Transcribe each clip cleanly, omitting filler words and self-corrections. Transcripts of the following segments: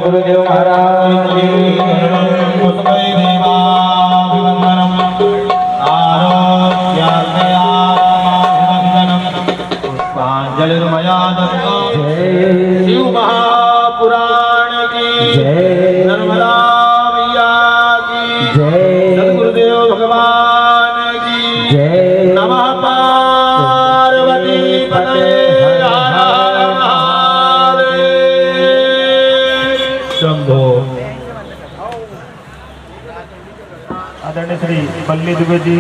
गुरुदेव महाराज पुष्पांजलिर्मया शिव महापुराण की जय, नर्मदा मैया की जय, सदगुरुदेव भगवान की जय, नमः पार्वती पते शंभो। आदरणीय श्री बल्ली दुबे जी,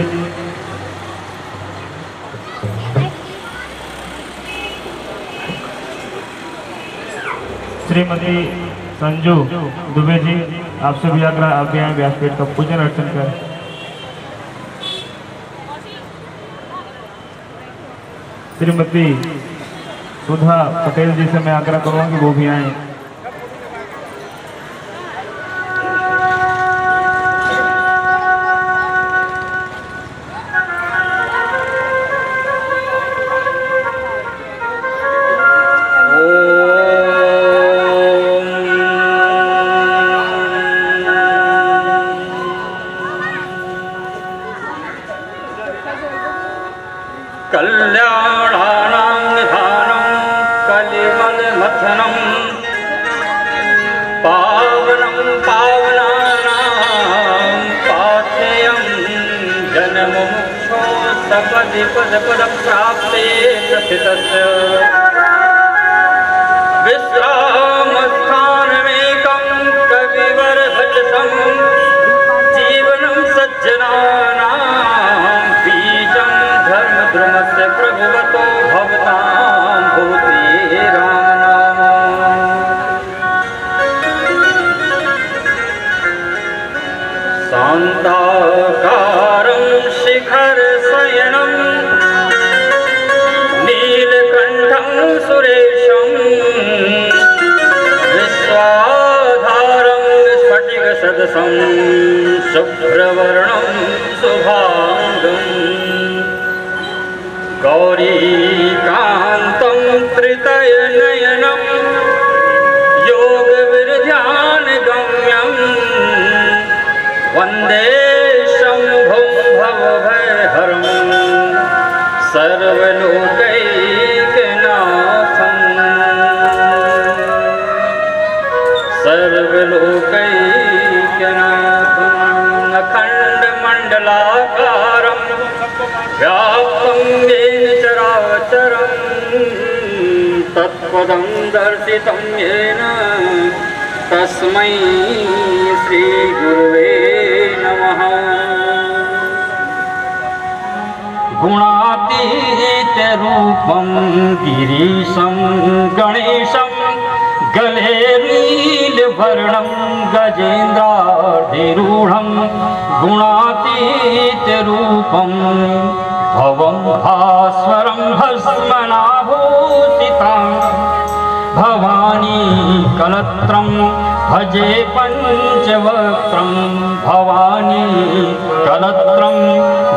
श्रीमती संजू दुबे जी, आपसे भी आग्रह आप यहाँ व्यासपीठ का पूजन अर्चन करें। श्रीमती सुधा पटेल जी से मैं आग्रह करूँगा कि वो भी आए। कल्याणानां निधानं कलिमलमथनं पावनं पावनानां पाथेयं जनमुमुक्षो सपदि पदपदप्राप्ते प्रथितस्य विश्रामस्थानमेकं कविवरभजतं जीवनं सज्जनानां बीजं धर्मद्रुमस्य प्रभुवतो भवतां भूते रामनाम। शान्ताकारं शिखरशयनं नीलकण्ठं सुरेशं विश्वाधारं स्फटिकसदृशं शुभ्रवर्णं शुभाङ्गम् गौरीकान्तं त्रितयनयनं योगविरध्यानगम्यं वन्दे शम्भुं भवभयहरं सर्वलोकैकनाथं सर्वलोकैकनाथम् अखण्डमण्डलाकारं व्याप्तं येन चराचरं तत्पदं दर्शितं येन तस्मै श्रीगुरुवे नमः। गुणातीतरूपं गिरीशं गणेशं गले नीलवर्णं गजेन्द्राधिरूढं गुणातीतरूपं भवं भास्वरं भस्मनाभूषितं भवानी कलत्रं भजे पंचवक्त्रं भवानी कलत्रं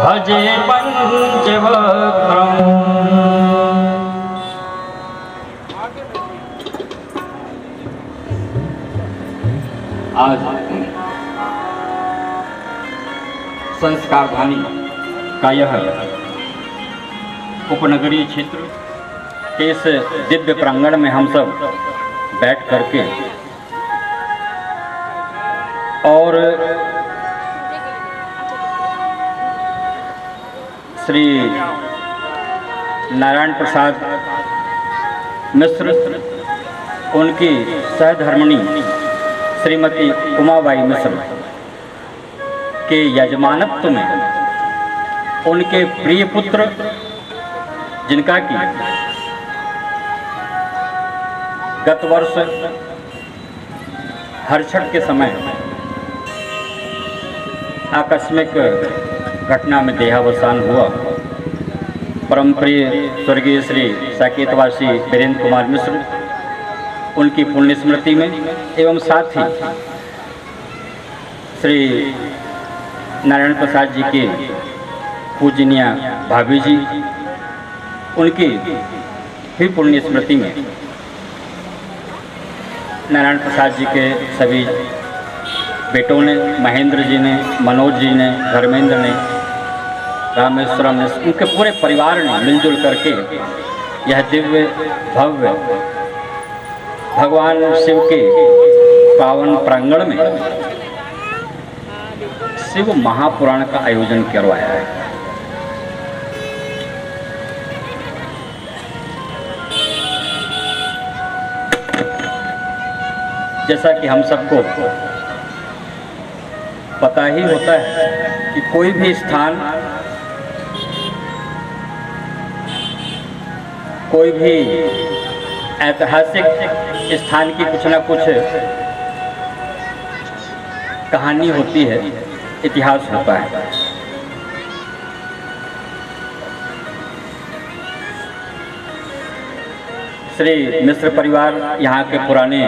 भजे पंचवक्त्रम्। आज संस्कार धानी का यह उपनगरीय क्षेत्र के इस दिव्य प्रांगण में हम सब बैठ करके और श्री नारायण प्रसाद मिश्र, उनकी सहधर्मिणी श्रीमती उमाबाई मिश्र के यजमानत्व में उनके प्रिय पुत्र, जिनका कि गत वर्ष हर्षण के समय आकस्मिक घटना में देहावसान हुआ, परम प्रिय स्वर्गीय श्री साकेतवासी वीरेंद्र कुमार मिश्र, उनकी पुण्य स्मृति में एवं साथ ही श्री नारायण प्रसाद जी के पूजनीय भाभी जी, उनकी भी पुण्य स्मृति में नारायण प्रसाद जी के सभी बेटों ने, महेंद्र जी ने, मनोज जी ने, धर्मेंद्र ने, रामेश्वरम ने, उनके पूरे परिवार ने मिलजुल करके यह दिव्य भव्य भगवान शिव के पावन प्रांगण में शिव महापुराण का आयोजन करवाया है। जैसा कि हम सबको पता ही होता है कि कोई भी स्थान, कोई भी ऐतिहासिक स्थान की कुछ ना कुछ कहानी होती है, इतिहास होता है। श्री मिश्र परिवार यहाँ के पुराने,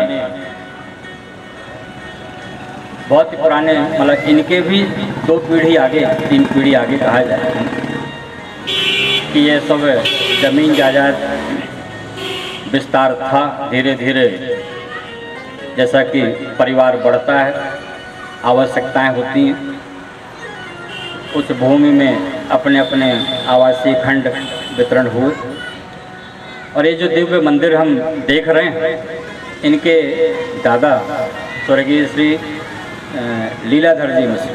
बहुत ही पुराने, मतलब इनके भी 2 पीढ़ी आगे, 3 पीढ़ी आगे कहा जाए कि ये सब जमीन जायदाद विस्तार था। धीरे धीरे जैसा कि परिवार बढ़ता है, आवश्यकताएं होती हैं, उस भूमि में अपने अपने आवासीय खंड वितरण हुए। और ये जो दिव्य मंदिर हम देख रहे हैं, इनके दादा स्वर्गीय श्री लीलाधर जी मिश्र,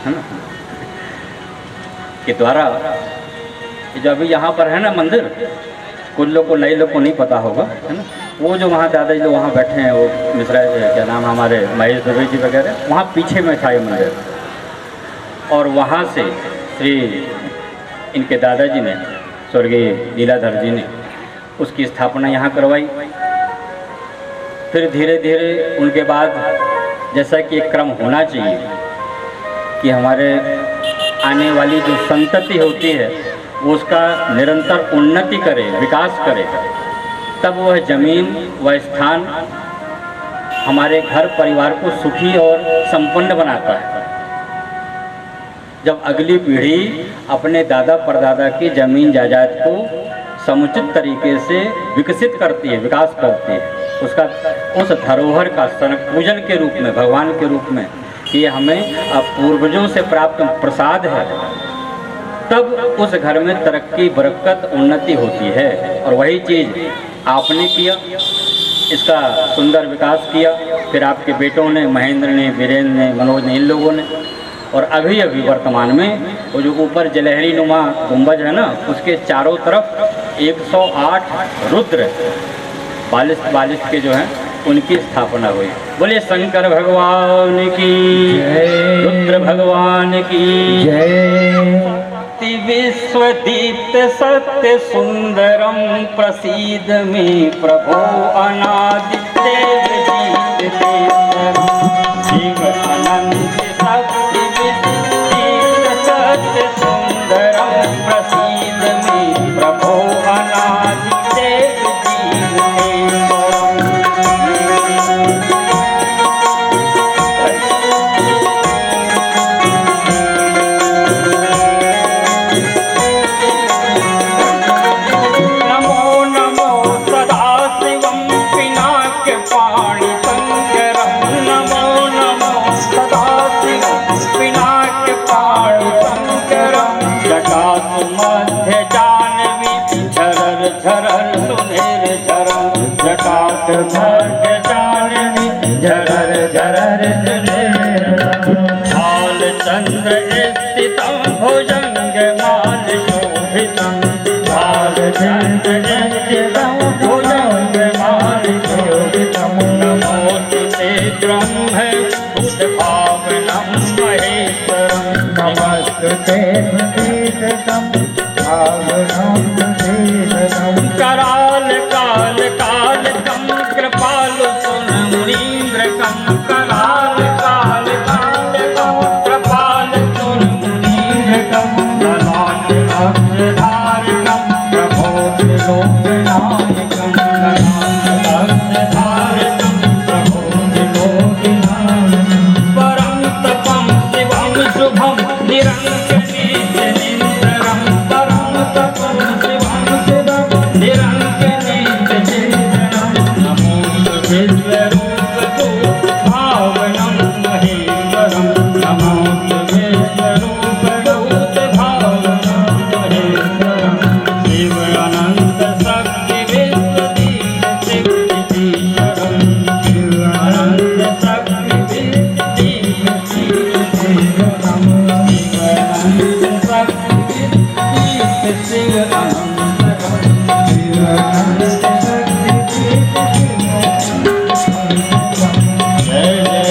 है ना, के द्वारा जो अभी यहाँ पर है ना मंदिर, कुछ लोग को, नए लोग को नहीं पता होगा, है ना, वो जो वहाँ दादाजी लोग वहाँ बैठे हैं, वो मिश्रा क्या नाम हमारे महेश दुबे जी वगैरह, वहाँ पीछे में था ये मंदिर। और वहाँ से श्री इनके दादाजी ने, स्वर्गीय लीलाधर जी ने, उसकी स्थापना यहाँ करवाई। फिर धीरे धीरे उनके बाद, जैसा कि एक क्रम होना चाहिए कि हमारे आने वाली जो संतति होती है वो उसका निरंतर उन्नति करे, विकास करे, तब वह जमीन, वह स्थान हमारे घर परिवार को सुखी और संपन्न बनाता है। जब अगली पीढ़ी अपने दादा परदादा की जमीन जायदाद को समुचित तरीके से विकसित करती है, विकास करती है, उसका उस धरोहर का पूजन के रूप में, भगवान के रूप में, कि ये हमें पूर्वजों से प्राप्त प्रसाद है, तब उस घर में तरक्की, बरकत, उन्नति होती है। और वही चीज़ आपने किया, इसका सुंदर विकास किया। फिर आपके बेटों ने, महेंद्र ने, वीरेंद्र ने, मनोज ने, इन लोगों ने। और अभी अभी वर्तमान में वो जो ऊपर जलहरी नुमा गुंबज है ना, उसके चारों तरफ 108 रुद्र बालिश के जो हैं उनकी स्थापना हुई। बोले शंकर भगवान की जय, रुद्र भगवान की जय। विश्वदीप्त सत्य सुंदरम प्रसीद में प्रभो अनादि देव जीत शिव अनंत शक्ति विश्वदीप्त सत्य सुंदरम प्रसीद में प्रभो अनादि देव चंद्र स्थितं भुजंग माल शोभितं भाल त्रिलोकनायकं भक्तधारिणं प्रभो त्रिलोकनायकं परं तपं शिवं शुभं निरङ्कनीचनिन्दरं परं तपं शिवं शुभं निरङ्कनीचनिन्दरं नमो विश्वरूपतो भावनं महेश्वरं नमो विश्वरूपतो भावनं महेश्वरं शिव अनंत शक्ति विश्वदीपशक्तिधीश्वरं शिव अनंत शक्ति विश्वदीपशक्तिधीश्वरं शिव अनंत शक्ति शिव अनंत शक्ति जय जय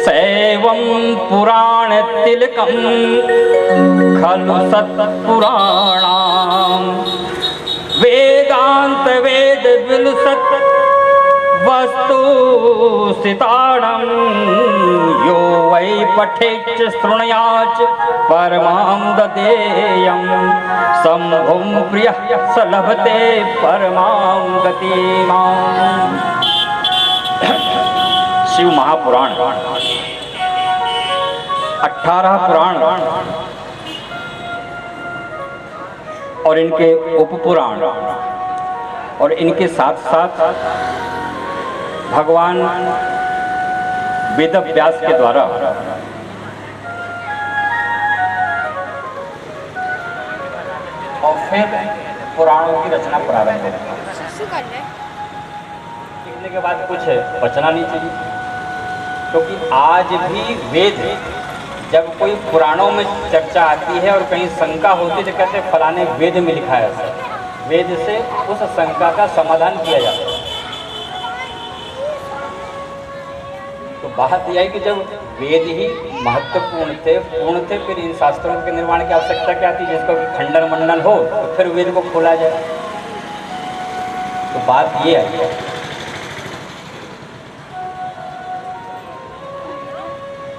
श्री पुराणतिलकं खलु सत्पुराणां वेदांत वेद विलसत् वस्तुस्थितानं यो वै पठेच्च शृणुयाच्च परमां ददेयं शम्भुं प्रियः स लभते परमां गतिम्। शिव महापुराण 18 पुराण और इनके उपपुराण और इनके साथ साथ भगवान वेद व्यास के द्वारा और फिर पुराणों की रचना प्रारंभ है। लिखने के बाद कुछ बचना नहीं चाहिए, क्योंकि आज भी वेद जब कोई पुराणों में चर्चा आती है और कहीं शंका होती है तो कहते हैं फलाने वेद में लिखा है, वेद से उस शंका का समाधान किया जाता है। तो बात यह है कि जब वेद ही महत्वपूर्ण थे, पूर्ण थे, फिर इन शास्त्रों के निर्माण की आवश्यकता क्या थी जिसको खंडन मंडन हो तो फिर वेद को खोला जाए। तो बात ये है।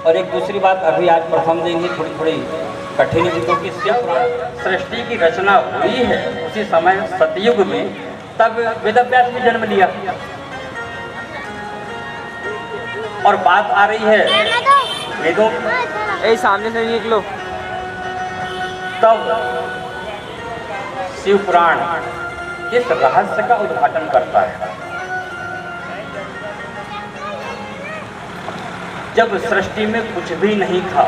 और एक दूसरी बात अभी आज प्रथम देंगे, थोड़ी थोड़ी कठिन है, क्योंकि शिव सृष्टि की रचना हुई है उसी समय सतयुग में, तब वेदव्यास ने जन्म लिया। और बात आ रही है वेदों सामने से निकलो। तब शिव पुराण इस रहस्य का उद्घाटन करता है। जब सृष्टि में कुछ भी नहीं था,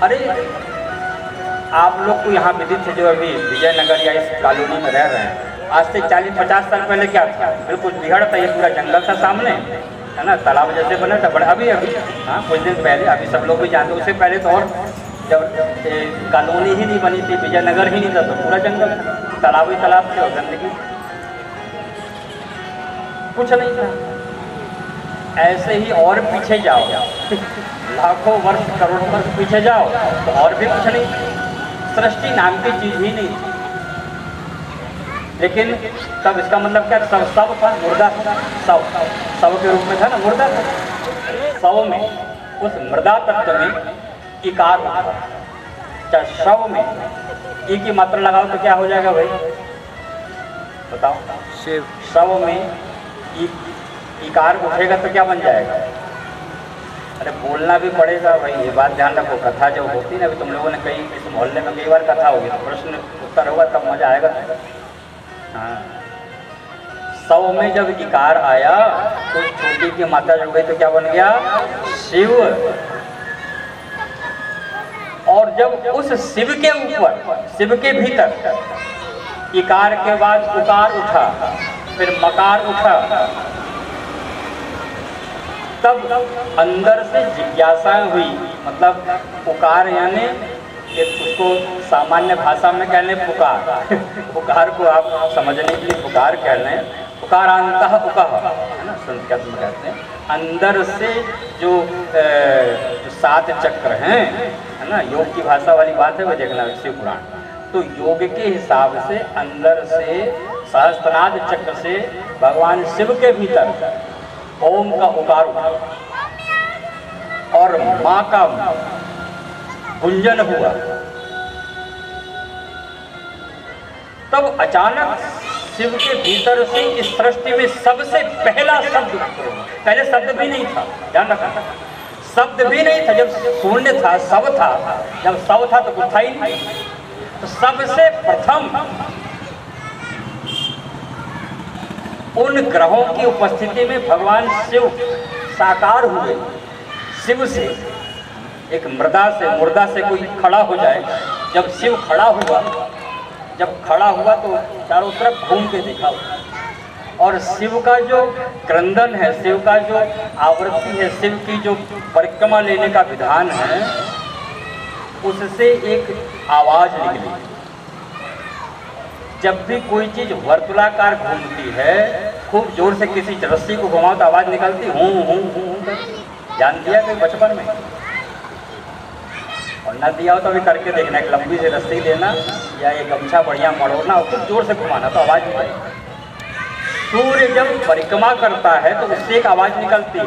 अरे आप लोग को यहाँ विदित है जो अभी विजयनगर या इस कॉलोनी में रह रहे हैं, आज से 40-50 साल पहले क्या था? बिल्कुल बिहाड़ था, ये पूरा जंगल था सामने, है ना, तालाब जैसे बना था। बड़े अभी हाँ कुछ दिन पहले, अभी सब लोग भी जानते, उससे पहले तो और जब कॉलोनी ही नहीं बनी थी, विजयनगर ही नहीं था, तो पूरा जंगल, तालाब ही तालाब थे और गंदगी, कुछ नहीं था। ऐसे ही और पीछे जाओ, लाखों वर्ष करोड़ों वर्ष पीछे जाओ तो और भी कुछ नहीं, सृष्टि नाम की चीज ही नहीं थी। लेकिन तब इसका मतलब क्या, सब था, मुर्दा था, शव के रूप में था ना, मुर्दा था। शव में उस मृदा तत्व में इकार होता, अच्छा, शव में ई की मात्रा लगाओ तो क्या हो जाएगा भाई, बताओ। शिव। शव में इकार उठेगा तो क्या बन जाएगा? अरे बोलना भी पड़ेगा भाई, ये बात ध्यान रखो। कथा जब होती ना, अभी तुम लोगों ने कई इस मोहल्ले में कई बार कथा होगी, तो प्रश्न उत्तर होगा तब मजा आएगा। हाँ, शव में जब इकार आया तो छोटी की मात्रा जुड़ गई तो क्या बन गया? शिव। और जब उस शिव के ऊपर, शिव के भीतर इकार के बाद उकार उठा, फिर मकार उठा, तब अंदर से जिज्ञासाएं हुई। मतलब उकार यानी उसको सामान्य भाषा में कहने पुकार, पुकार को आप समझने के लिए पुकार कह लें। पुकारांतः उकः, है ना, संस्कृत में कहते हैं। अंदर से जो 7 चक्र हैं, है ना, योग की भाषा वाली बात है, वो देखना शिव पुराण। तो योग के हिसाब से अंदर से सहस्त्रनाद चक्र से भगवान शिव के भीतर ओम का उकार उठा और माँ का गुंजन हुआ। तब अचानक शिव के भीतर से इस सृष्टि में सबसे पहला शब्द, पहले शब्द भी नहीं था, ध्यान रखना, शब्द भी नहीं था। जब शून्य था, सब था। जब सब था तो कुछ था ही नहीं। तो सबसे प्रथम उन ग्रहों की उपस्थिति में भगवान शिव साकार हुए। शिव से एक मुर्दा से कोई खड़ा हो जाए। जब शिव खड़ा हुआ, तो चारों तरफ घूम के देखा और शिव का जो क्रंदन है, शिव का जो आवृत्ति है, शिव की जो परिक्रमा लेने का विधान है, उससे एक आवाज निकली। जब भी कोई चीज वर्तुलाकार घूमती है, खूब जोर से किसी रस्सी को घुमाओ तो आवाज निकलती हूँ हूँ हूँ। जान दिया कि बचपन में, और न दिया हो तो अभी करके देखना। एक लंबी सी रस्सी लेना या एक गमछा बढ़िया मड़ोना और खूब जोर से घुमाना तो आवाज निकलेगी। सूर्य जब परिक्रमा करता है तो उससे एक आवाज निकलती है।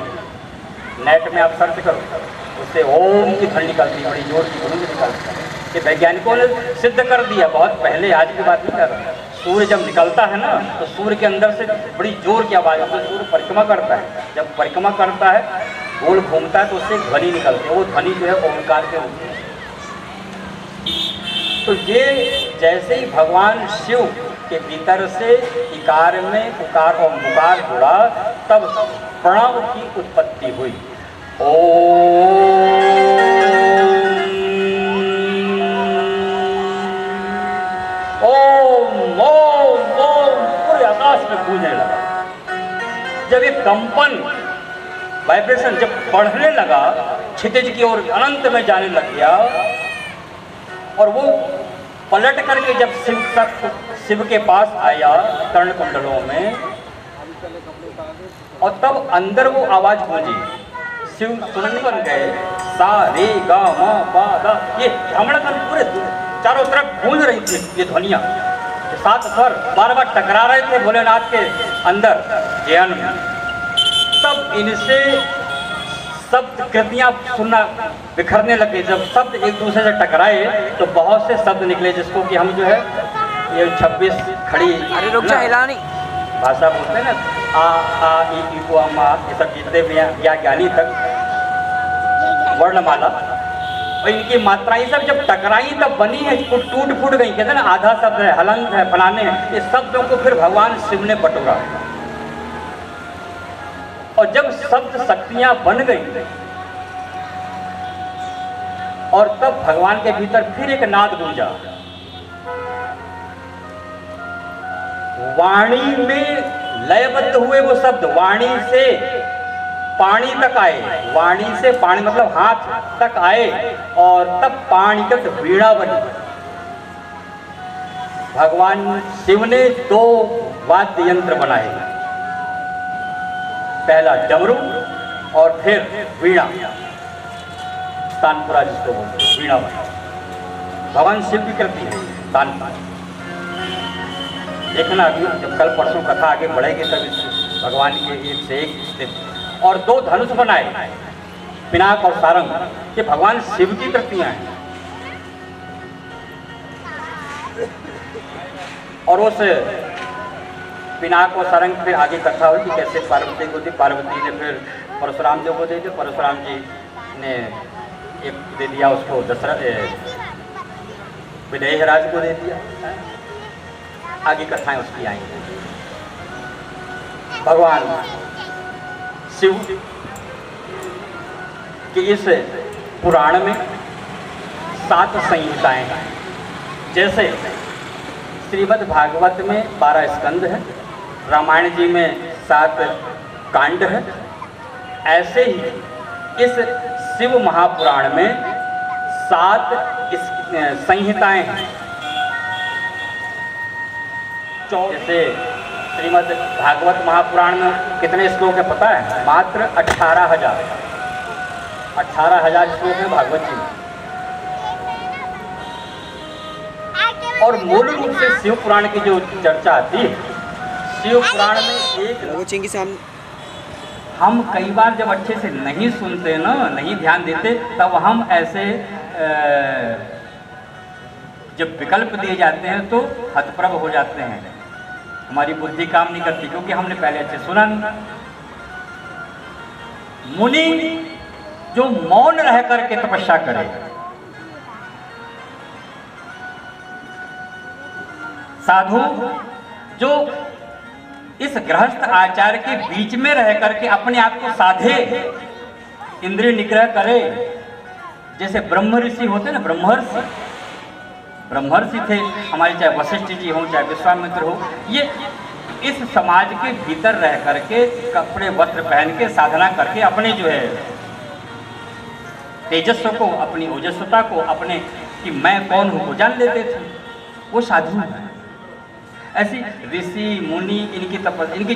नेट में आप सर्च करो, उससे ओम की ध्वनि निकलती है, बड़ी जोर की गूंज निकलती है। ये वैज्ञानिकों ने सिद्ध कर दिया बहुत पहले, आज की बात नहीं कर रहा। सूर्य जब निकलता है ना, तो सूर्य के अंदर से बड़ी जोर की आवाज़ होती है। सूर्य परिक्रमा करता है, जब परिक्रमा करता है, गोल घूमता है, तो उससे एक ध्वनि निकलती है। वो ध्वनि जो है ओमकार के रूप में। तो ये जैसे ही भगवान शिव के भीतर से इकार में उकार और मुकार जुड़ा, तब प्रणव की उत्पत्ति हुई। ओम ओम ओम पूरे आकाश में गूंजने लगा। जब ये कंपन, वाइब्रेशन जब बढ़ने लगा, क्षितिज की ओर अनंत में जाने लग गया, और वो पलट करके जब शिव के पास आया कर्ण कुंडलों में, और तब अंदर वो आवाज गूंजी। शिव सुनने बन गए, सा रे गा मा पा दा, ये भ्रमण पूरे चारों तरफ गूंज रही थी ये ध्वनियाँ। 7 स्वर बार बार टकरा रहे थे भोलेनाथ के अंदर ज्ञान में। तब इनसे शब्द कृतियाँ सुनना बिखरने लगे। जब शब्द एक दूसरे से टकराए तो बहुत से शब्द निकले, जिसको कि हम जो है ये 26 खड़ी, अरे रुक जा, हिला नहीं, भाषा बोलते हैं ना, आ ई को अम आ, ये सब जितने भी हैं या ज्ञानी तक वर्णमाला, और इनकी मात्राएं सब जब टकराई तब बनी है, टूट फूट गई। कहते हैं ना, आधा शब्द है, हलंत है, फलाने हैं। इस शब्दों को फिर भगवान शिव ने बटोरा, और जब शब्द शक्तियां बन गई, और तब भगवान के भीतर फिर एक नाद गूंजा। वाणी में लयबद्ध हुए वो शब्द, वाणी से पानी तक आए, वाणी से पानी मतलब हाथ तक आए, और तब पाणिगत वीणा बनी। भगवान शिव ने 2 वाद्य यंत्र बनाए, पहला डमरू और फिर वीणा, तानपुरा जिसको बोलते हैं, वीणा बना। भगवान शिव की कृति है तानपुरा। देखना अभी जब कल परसों कथा आगे बढ़ेगी तब इस भगवान के एक से एक, और 2 धनुष बनाए, पिनाक और सारंग, ये भगवान शिव की कृतियाँ हैं। और उस पिनाक और सरंग फिर आगे कथा हुई कि कैसे पार्वती को दी, पार्वती ने फिर परशुराम जी को दे दी, परशुराम जी ने एक दे दिया उसको दशरथ विदेहराज को दे दिया। आगे कथाएं उसकी आएंगी। भगवान शिव कि इस पुराण में 7 संहिताएं हैं। जैसे श्रीमद् भागवत में 12 स्कंद है, रामायण जी में 7 कांड है, ऐसे ही इस शिव महापुराण में 7 संहिताएं हैं। जैसे श्रीमद् भागवत महापुराण में कितने श्लोक है पता है? मात्र 18,000 श्लोक हैं भागवत जी में। और मूल रूप से शिव पुराण की जो चर्चा आती है, शिव पुराण में एक हम कई बार जब अच्छे से नहीं सुनते ना, नहीं ध्यान देते, तब हम ऐसे जब विकल्प दिए जाते हैं तो हतप्रभ हो जाते हैं। हमारी बुद्धि काम नहीं करती क्योंकि हमने पहले अच्छे सुना नहीं। मुनि जो मौन रह करके तपस्या करे, साधु जो इस गृहस्थ आचार के बीच में रह करके अपने आप को साधे, इंद्रिय निग्रह करे, जैसे ब्रह्म ऋषि होते ना, ब्रह्मर्षि थे हमारे, चाहे वशिष्ठ जी हो चाहे विश्वामित्र हो, ये इस समाज के भीतर रह करके कपड़े वस्त्र पहन के साधना करके अपने जो है तेजस्व को, अपनी ओजस्वता को, अपने कि मैं कौन हूँ को जान लेते थे। वो साधु हैं। ऐसी ऋषि मुनि इनकी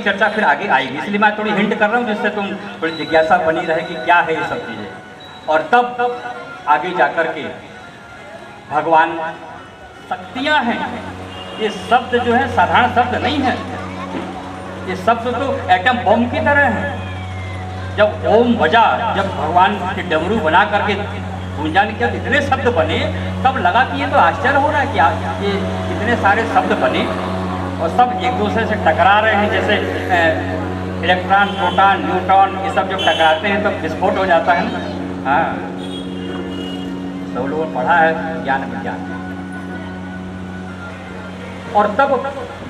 चर्चा फिर आगे आएगी, इसलिए मैं थोड़ी हिंट कर रहा हूँ जिससे तुम थोड़ी जिज्ञासा बनी रहे कि क्या है ये सब चीज़ें। और तब आगे जाकर के भगवान शक्तियाँ हैं। ये शब्द जो है साधारण शब्द नहीं है, ये शब्द तो एटम बम की तरह है। जब ओम बजा, जब भगवान के डमरू बना करके गुंजान किया, इतने शब्द बने, तब लगा कि ये तो आश्चर्य हो रहा है कि ये इतने सारे शब्द बने और सब एक दूसरे से टकरा रहे हैं। जैसे इलेक्ट्रॉन, प्रोटॉन, न्यूट्रॉन, ये सब जब टकराते हैं तो विस्फोट हो जाता है ना। हाँ, सब लोगों ने पढ़ा है ज्ञान विज्ञान। और तब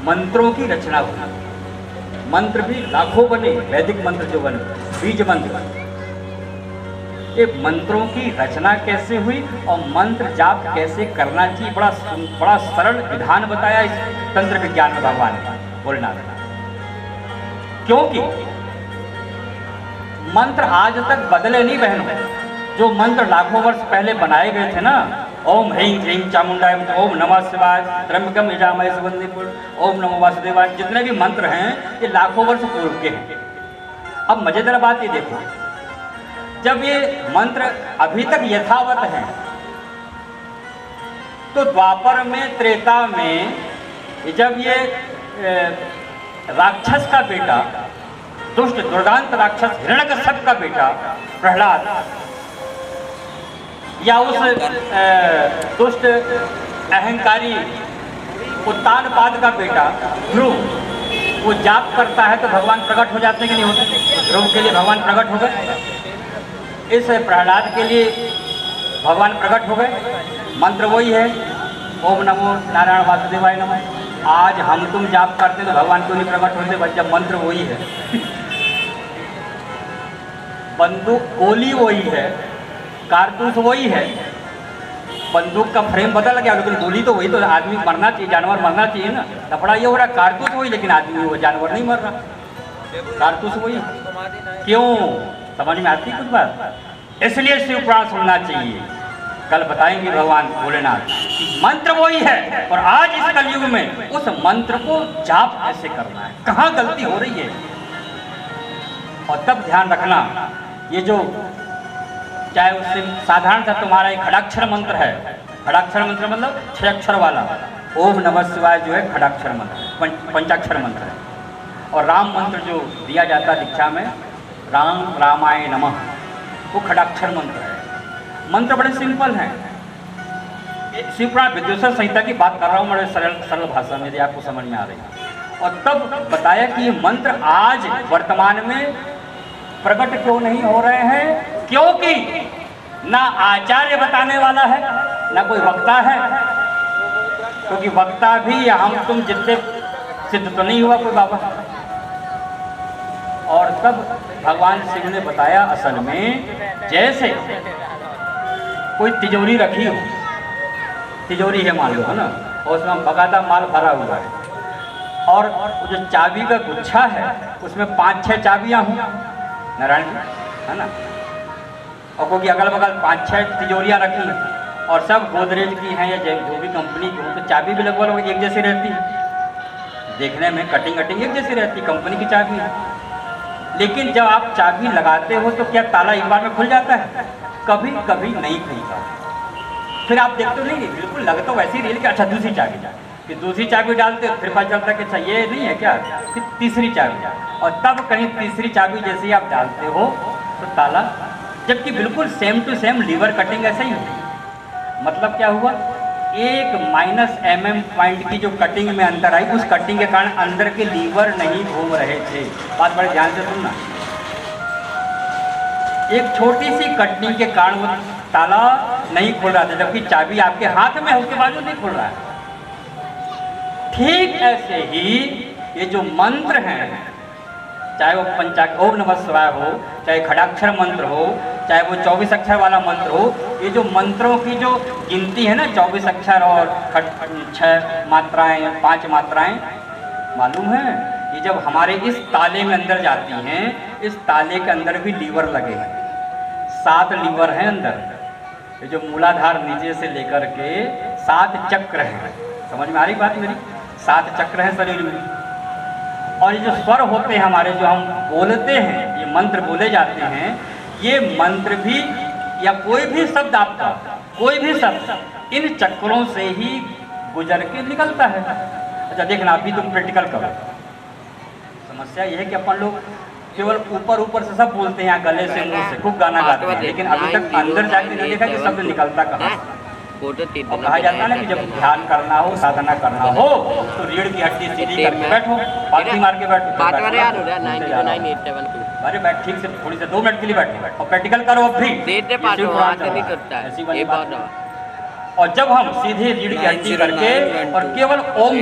मंत्रों की रचना हुई। मंत्र भी लाखों बने, वैदिक मंत्र जो बने, बीज मंत्र। ये मंत्रों की रचना कैसे हुई और मंत्र जाप कैसे करना चाहिए, बड़ा सरल विधान बताया इस तंत्र विज्ञान में भगवान ने बोलना। क्योंकि मंत्र आज तक बदले नहीं बहनों। जो मंत्र लाखों वर्ष पहले बनाए गए थे ना, ओम ह्रीं क्लीं चामुंडाय, ओम नमः शिवाय, त्र्यंबकम यजामहे सुगंधिं पुष्टिवर्धनम्, ओम नमो वासुदेवाय, जितने भी मंत्र हैं ये लाखों वर्ष पूर्व के हैं। अब मजेदार बात ये देखो, जब ये मंत्र अभी तक यथावत हैं तो द्वापर में, त्रेता में, जब ये राक्षस का बेटा, दुष्ट दुर्दांत राक्षस हिरण्यकश्यप का बेटा प्रहलाद, या उस दुष्ट अहंकारी उत्तानपाद का बेटा ध्रुव, वो जाप करता है तो भगवान प्रकट हो जाते हैं कि नहीं होते? ध्रुव के लिए भगवान प्रकट हो गए, इस प्रहलाद के लिए भगवान प्रकट हो गए। मंत्र वही है, ओम नमो नारायण वासुदेवाय नमः। आज हम तुम जाप करते तो भगवान क्यों नहीं प्रकट होते? बच्चा मंत्र वही है, बंदूक गोली वही है, कारतूस वही है, बंदूक का फ्रेम बदल गया लेकिन गोली तो वही। तो आदमी मरना चाहिए, जानवर मरना चाहिए ना। लफड़ा ये हो रहा, कारतूस वही लेकिन आदमी वो जानवर नहीं मर रहा, कारतूस वही। क्यों? समझ में आती कुछ बात? इसलिए शिव पुराण सुनना चाहिए। कल बताएंगे भगवान भोलेनाथ कि मंत्र वही है और आज इस कलयुग में उस मंत्र को जाप कैसे करना है, कहाँ गलती हो रही है। और तब ध्यान रखना, ये जो चाहे उससे साधारण सा तुम्हारा एक खड़ाक्षर मंत्र है, खड़ाक्षर मंत्र मतलब 6 अक्षर वाला, ओम नमः शिवाय जो है खड़ाक्षर मंत्र, पंचाक्षर मंत्र है। और राम मंत्र जो दिया जाता है दीक्षा में, राम रामाय नमः, वो खड़ाक्षर मंत्र है। मंत्र बड़े सिंपल हैं, शिवपुराण विद्युषण संहिता की बात कर रहा हूँ बड़े सरल सरल भाषा में, यदि आपको समझ में आ रही है। और तब बताया कि ये मंत्र आज वर्तमान में प्रकट क्यों नहीं हो रहे हैं, क्योंकि ना आचार्य बताने वाला है ना कोई वक्ता है, क्योंकि वक्ता भी हम तुम जितने सिद्ध तो नहीं हुआ कोई बाबा। और तब भगवान शिव ने बताया असल में जैसे कोई तिजोरी रखी हो, तिजोरी है मान लो, है ना, और उसमें बकायदा माल भरा हुआ है, और जो चाबी का गुच्छा है उसमें 5-6 चाबियां हों नारायण जी, है ना, और क्योंकि अगल बगल 5-6 तिजोरियां रखी और सब गोदरेज की हैं या जो भी कंपनी की हो, तो चाबी भी लगभग एक जैसी रहती है, देखने में कटिंग एक जैसी रहती, कंपनी की चाबी है। लेकिन जब आप चाबी लगाते हो तो क्या ताला एक बार में खुल जाता है? कभी कभी नहीं खुलता। फिर आप देखते हो नहीं बिल्कुल लगता तो वैसी रियल कि अच्छा दूसरी चाबी जाए, फिर दूसरी चाबी डालते हो, फिर पता चलता है कि अच्छा ये नहीं है क्या, फिर तीसरी चाबी, और तब कहीं तीसरी चाबी जैसे ही आप डालते हो तो ताला, जबकि बिल्कुल same to same lever cutting ऐसे ही है। मतलब क्या हुआ, एक -mm पॉइंट की जो कटिंग में अंदर आई, उस कटिंग के कारण अंदर के लीवर नहीं घूम रहे थे। बात बड़े ध्यान से सुनना, एक छोटी सी कटिंग के कारण वो ताला नहीं खुल रहा था, जबकि चाबी आपके हाथ में है, उसके बावजूद नहीं खुल रहा है। ठीक ऐसे ही ये जो मंत्र हैं, चाहे वो पंचाक्षर ओम नमः शिवाय हो, चाहे खड़ाक्षर मंत्र हो, चाहे वो 24 अक्षर वाला मंत्र हो, ये जो मंत्रों की जो गिनती है ना, 24 अक्षर और 6 मात्राएं, 5 मात्राएं, मालूम है ये जब हमारे इस ताले में अंदर जाती हैं, इस ताले के अंदर भी लीवर लगे हैं, 7 लीवर हैं अंदर, ये जो मूलाधार नीचे से लेकर के 7 चक्र हैं। समझ में आ रही बात मेरी? 7 चक्र हैं शरीर में, और ये जो स्वर होते हैं हमारे, जो हम बोलते हैं, ये मंत्र बोले जाते हैं, ये मंत्र भी या कोई भी शब्द आपका, कोई भी शब्द इन चक्रों से ही गुजर के निकलता है। अच्छा देखना, अभी तुम प्रैक्टिकल करो। समस्या ये है कि अपन लोग केवल ऊपर से सब बोलते हैं, गले से मुंह से खूब गाना गाते हैं, लेकिन अभी तक अंदर जाके नहीं देखा कि शब्द निकलता कहाँ से। और कहा जाता है ना कि जब ध्यान करना हो, साधना करना हो, तो रीढ़ की हड्डी सीधी करके बैठो, पालथी मार के बैठो, अरे बैठ ठीक से, थोड़ी से 2 मिनट के लिए बैठो और प्रैक्टिकल करो। अब भी ऐसी वाली बात। और जब हम सीधे रीढ़ की हड्डी करके और केवल ओम